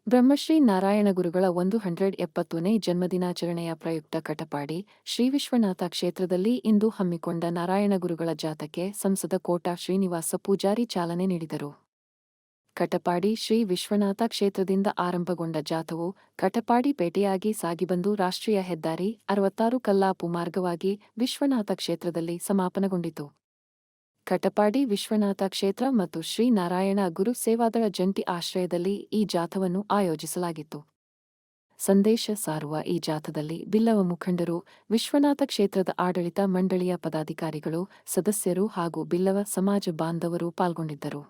ಬ್ರಹ್ಮಶ್ರೀ ನಾರಾಯಣ ಗುರುಗಳ 170ನೇ ಜನ್ಮದಿನಾಚರಣೆಯ ಪ್ರಯುಕ್ತ ಕಟಪಾಡಿ ಶ್ರೀ ವಿಶ್ವನಾಥ ಕ್ಷೇತ್ರದಲ್ಲಿ ಇಂದು ಹಮ್ಮಿಕೊಂಡ ನಾರಾಯಣ ಗುರುಗಳ ಜಾಥಾಕ್ಕೆ ಸಂಸದ ಕೋಟಾ ಶ್ರೀನಿವಾಸ ಪೂಜಾರಿ ಚಾಲನೆ ನೀಡಿದರು. ಕಟಪಾಡಿ ಶ್ರೀ ವಿಶ್ವನಾಥ ಕ್ಷೇತ್ರದಿಂದ ಆರಂಭಗೊಂಡ ಜಾಥಾವು ಕಟಪಾಡಿ ಪೇಟೆಯಾಗಿ ಸಾಗಿಬಂದು ರಾಷ್ಟ್ರೀಯ ಹೆದ್ದಾರಿ 66 ಕಲ್ಲಾಪು ಮಾರ್ಗವಾಗಿ ವಿಶ್ವನಾಥ ಕ್ಷೇತ್ರದಲ್ಲಿ ಸಮಾಪನಗೊಂಡಿತು. ಕಟಪಾಡಿ ವಿಶ್ವನಾಥ ಕ್ಷೇತ್ರ ಮತ್ತು ಶ್ರೀ ನಾರಾಯಣ ಗುರು ಸೇವಾದಳ ಜಂಟಿ ಆಶ್ರಯದಲ್ಲಿ ಈ ಜಾಥಾವನ್ನು ಆಯೋಜಿಸಲಾಗಿತ್ತು. ಸಂದೇಶ ಸಾರುವ ಈ ಜಾಥಾದಲ್ಲಿ ಬಿಲ್ಲವ ಮುಖಂಡರು, ವಿಶ್ವನಾಥ ಕ್ಷೇತ್ರದ ಆಡಳಿತ ಮಂಡಳಿಯ ಪದಾಧಿಕಾರಿಗಳು, ಸದಸ್ಯರು ಹಾಗೂ ಬಿಲ್ಲವ ಸಮಾಜ ಬಾಂಧವರು ಪಾಲ್ಗೊಂಡಿದ್ದರು.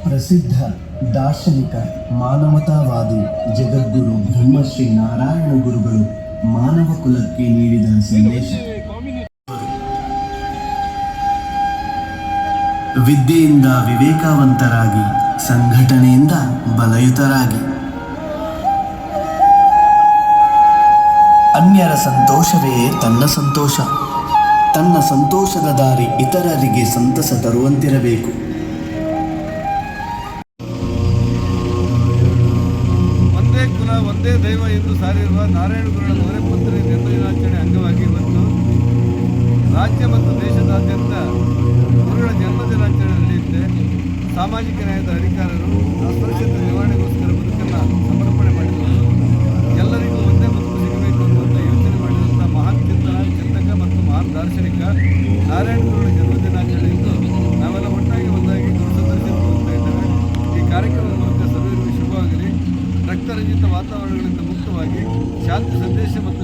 ಪ್ರಸಿದ್ಧ ದಾರ್ಶನಿಕ ಮಾನವತಾವಾದಿ ಜಗದ್ಗುರು ಬ್ರಹ್ಮಶ್ರೀ ನಾರಾಯಣ ಗುರುಗಳು ಮಾನವ ಕುಲಕ್ಕೆ ನೀಡಿದ ಸಂದೇಶ. ವಿದ್ಯೆಯಿಂದ ವಿವೇಕವಂತರಾಗಿ, ಸಂಘಟನೆಯಿಂದ ಬಲಯುತರಾಗಿ, ಅನ್ಯರ ಸಂತೋಷವೇ ತನ್ನ ಸಂತೋಷ, ತನ್ನ ಸಂತೋಷದ ದಾರಿ ಇತರರಿಗೆ ಸಂತಸ ತರುವಂತಿರಬೇಕು. ಒಂದೇ ಕುಲ ಒಂದೇ ದೈವ ಎಂದು ಸಾರಿರುವ ನಾರಾಯಣ ಗುರುಗಳ 170ನೇ ಜನ್ಮದಿನಾಚರಣೆ ಅಂಗವಾಗಿ ಇವತ್ತು ರಾಜ್ಯ ಮತ್ತು ದೇಶದಾದ್ಯಂತ ಗುರುಗಳ ಜನ್ಮದಿನಾಚರಣೆ ನಡೆಯುತ್ತೆ. ಸಾಮಾಜಿಕ ನ್ಯಾಯದ ಅಧಿಕಾರರು ಅಸ್ಪೃಶ್ಯತೆ ನಿವಾರಣೆಗೋಸ್ಕರ ಬದುಕನ್ನು ಸಮರ್ಪಣೆ ಮಾಡಿದರು. ಎಲ್ಲರಿಗೂ ಒಂದೇ ಬದುಕು ಸಿಗಬೇಕು ಅನ್ನುವಂಥ ಯೋಚನೆ ಮಾಡಿದಂಥ ಮಹಾನ್ ಚಿಂತಕ ಮತ್ತು ಮಹಾನ್ ದಾರ್ಶನಿಕ ನಾರಾಯಣ ಗುರುಗಳ ಜನ್ಮದಿನಾಚರಣೆಯಿಂದ ನಾವೆಲ್ಲ ಒಟ್ಟಾಗಿ ಒಂದಾಗಿ ಗುರು ಸಂದರ್ಶನ ಹೋಗ್ತಾ ಇದ್ದೇವೆ. ಈ ಕಾರ್ಯಕ್ರಮದ ಮೂಲಕ ಸರ್ವರಿಗೂ ಶುಭವಾಗಲಿ. ರಕ್ತರಂಜಿತ ವಾತಾವರಣಗಳಿಂದ ಮುಕ್ತವಾಗಿ ಶಾಂತಿ ಸಂದೇಶ ಮತ್ತು